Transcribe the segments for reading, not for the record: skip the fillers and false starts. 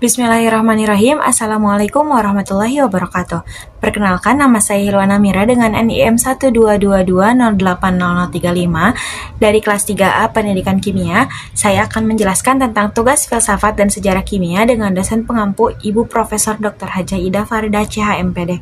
Bismillahirrahmanirrahim. Assalamualaikum warahmatullahi wabarakatuh. Perkenalkan, nama saya Hilwana Mira dengan NIM 122208035 dari kelas 3A Pendidikan Kimia. Saya akan menjelaskan tentang tugas filsafat dan sejarah kimia dengan dosen pengampu Ibu Profesor Dr. Hajah Ida Farida CHMPD.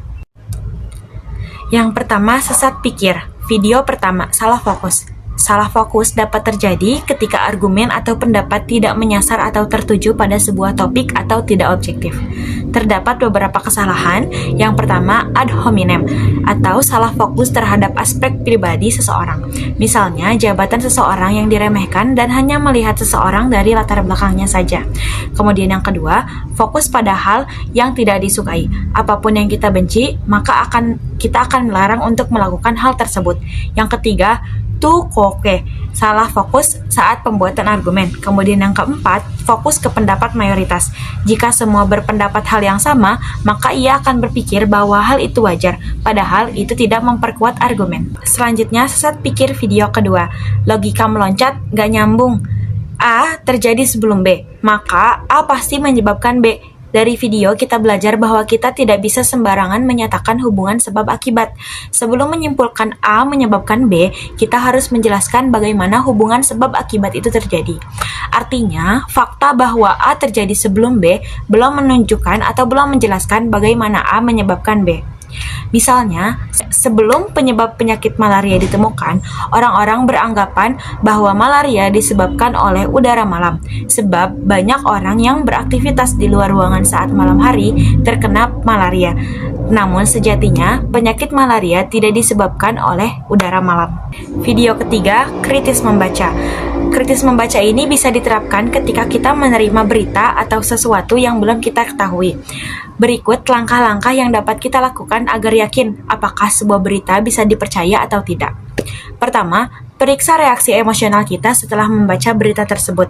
Yang pertama, sesat pikir. Video pertama, salah fokus. Salah fokus dapat terjadi ketika argumen atau pendapat tidak menyasar atau tertuju pada sebuah topik atau tidak objektif. Terdapat beberapa kesalahan. Yang pertama, ad hominem atau salah fokus terhadap aspek pribadi seseorang. Misalnya, jabatan seseorang yang diremehkan dan hanya melihat seseorang dari latar belakangnya saja. Kemudian yang kedua, fokus pada hal yang tidak disukai. Apapun yang kita benci, maka kita akan melarang untuk melakukan hal tersebut. Yang ketiga, koke, salah fokus saat pembuatan argumen. Kemudian yang keempat, fokus ke pendapat mayoritas. Jika semua berpendapat hal yang sama, maka ia akan berpikir bahwa hal itu wajar, padahal itu tidak memperkuat argumen. Selanjutnya, sesat pikir video kedua. Logika meloncat, gak nyambung. A terjadi sebelum B, maka A pasti menyebabkan B. Dari video kita belajar bahwa kita tidak bisa sembarangan menyatakan hubungan sebab akibat. Sebelum menyimpulkan A menyebabkan B, kita harus menjelaskan bagaimana hubungan sebab akibat itu terjadi. Artinya, fakta bahwa A terjadi sebelum B belum menunjukkan atau belum menjelaskan bagaimana A menyebabkan B. Misalnya, sebelum penyebab penyakit malaria ditemukan, orang-orang beranggapan bahwa malaria disebabkan oleh udara malam, sebab banyak orang yang beraktivitas di luar ruangan saat malam hari terkena malaria. Namun sejatinya, penyakit malaria tidak disebabkan oleh udara malam. Video ketiga, kritis membaca. Kritis membaca ini bisa diterapkan ketika kita menerima berita atau sesuatu yang belum kita ketahui. Berikut langkah-langkah yang dapat kita lakukan agar yakin apakah sebuah berita bisa dipercaya atau tidak. Pertama, periksa reaksi emosional kita setelah membaca berita tersebut.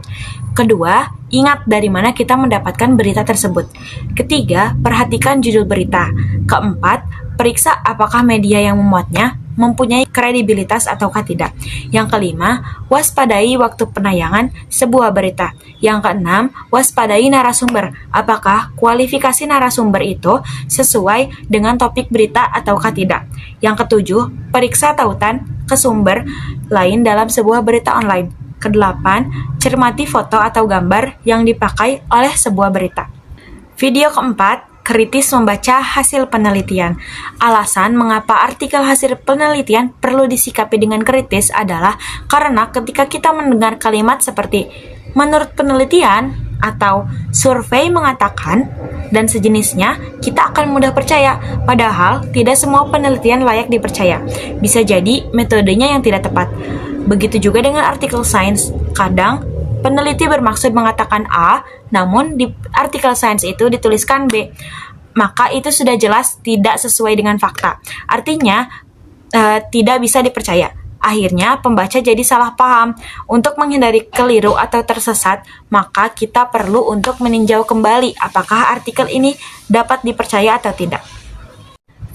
Kedua, ingat dari mana kita mendapatkan berita tersebut. Ketiga, perhatikan judul berita. Keempat, periksa apakah media yang memuatnya mempunyai kredibilitas ataukah tidak. Yang kelima, waspadai waktu penayangan sebuah berita. Yang keenam, waspadai narasumber. Apakah kualifikasi narasumber itu sesuai dengan topik berita ataukah tidak. Yang ketujuh, periksa tautan ke sumber lain dalam sebuah berita online. Kedelapan, cermati foto atau gambar yang dipakai oleh sebuah berita. Video keempat, kritis membaca hasil penelitian. Alasan mengapa artikel hasil penelitian perlu disikapi dengan kritis adalah karena ketika kita mendengar kalimat seperti menurut penelitian atau survei mengatakan dan sejenisnya, kita akan mudah percaya, padahal tidak semua penelitian layak dipercaya. Bisa jadi metodenya yang tidak tepat. Begitu juga dengan artikel sains. Kadang peneliti bermaksud mengatakan A, namun di artikel sains itu dituliskan B. Maka itu sudah jelas tidak sesuai dengan fakta. Artinya, tidak bisa dipercaya. Akhirnya, pembaca jadi salah paham. Untuk menghindari keliru atau tersesat, maka kita perlu untuk meninjau kembali apakah artikel ini dapat dipercaya atau tidak.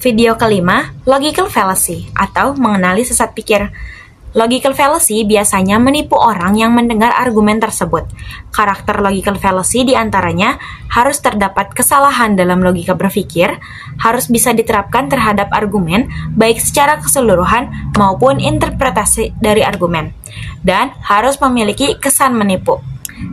Video kelima, logical fallacy atau mengenali sesat pikir. Logical fallacy biasanya menipu orang yang mendengar argumen tersebut. Karakter logical fallacy diantaranya harus terdapat kesalahan dalam logika berpikir, harus bisa diterapkan terhadap argumen, baik secara keseluruhan maupun interpretasi dari argumen, dan harus memiliki kesan menipu.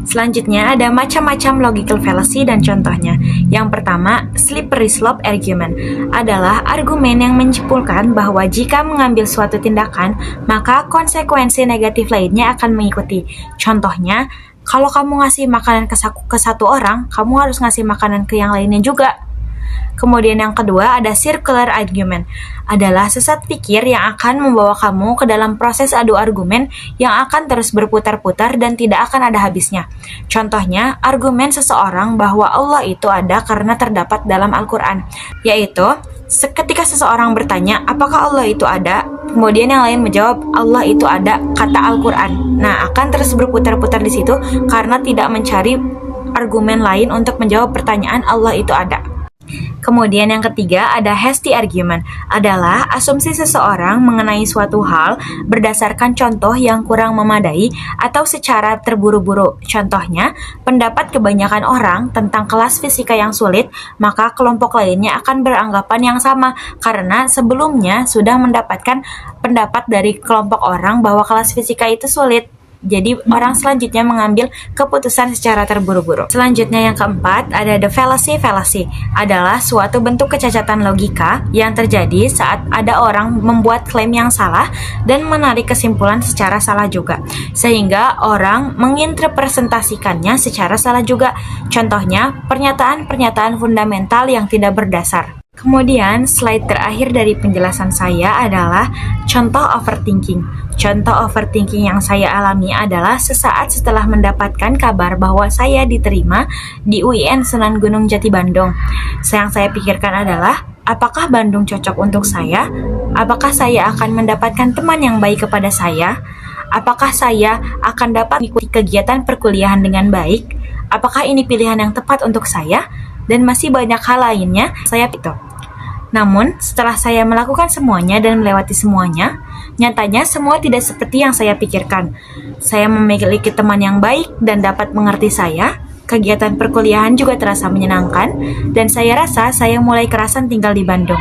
Selanjutnya ada macam-macam logical fallacy dan contohnya. Yang pertama, slippery slope argument adalah argumen yang menyimpulkan bahwa jika mengambil suatu tindakan, maka konsekuensi negatif lainnya akan mengikuti. Contohnya, kalau kamu ngasih makanan ke satu orang, kamu harus ngasih makanan ke yang lainnya juga. Kemudian yang kedua ada circular argument, adalah sesat pikir yang akan membawa kamu ke dalam proses adu argumen yang akan terus berputar-putar dan tidak akan ada habisnya. Contohnya, argumen seseorang bahwa Allah itu ada karena terdapat dalam Al-Quran, yaitu ketika seseorang bertanya apakah Allah itu ada, kemudian yang lain menjawab Allah itu ada kata Al-Quran. Nah, akan terus berputar-putar di situ karena tidak mencari argumen lain untuk menjawab pertanyaan Allah itu ada. Kemudian yang ketiga ada hasty argument, adalah asumsi seseorang mengenai suatu hal berdasarkan contoh yang kurang memadai atau secara terburu-buru. Contohnya, pendapat kebanyakan orang tentang kelas fisika yang sulit, maka kelompok lainnya akan beranggapan yang sama karena sebelumnya sudah mendapatkan pendapat dari kelompok orang bahwa kelas fisika itu sulit. Jadi orang selanjutnya mengambil keputusan secara terburu-buru. Selanjutnya yang keempat ada the fallacy. Fallacy adalah suatu bentuk kecacatan logika yang terjadi saat ada orang membuat klaim yang salah dan menarik kesimpulan secara salah juga, sehingga orang menginterpretasikannya secara salah juga. Contohnya, pernyataan-pernyataan fundamental yang tidak berdasar. Kemudian, slide terakhir dari penjelasan saya adalah contoh overthinking. Contoh overthinking yang saya alami adalah sesaat setelah mendapatkan kabar bahwa saya diterima di UIN Sunan Gunung Jati Bandung. Yang saya pikirkan adalah, apakah Bandung cocok untuk saya? Apakah saya akan mendapatkan teman yang baik kepada saya? Apakah saya akan dapat mengikuti kegiatan perkuliahan dengan baik? Apakah ini pilihan yang tepat untuk saya? Dan masih banyak hal lainnya saya itu. Namun, setelah saya melakukan semuanya dan melewati semuanya, nyatanya semua tidak seperti yang saya pikirkan. Saya memiliki teman yang baik dan dapat mengerti saya, kegiatan perkuliahan juga terasa menyenangkan, dan saya rasa saya mulai kerasan tinggal di Bandung.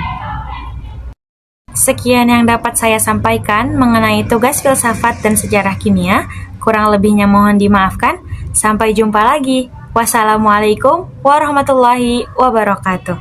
Sekian yang dapat saya sampaikan mengenai tugas filsafat dan sejarah kimia. Kurang lebihnya mohon dimaafkan. Sampai jumpa lagi. Wassalamualaikum warahmatullahi wabarakatuh.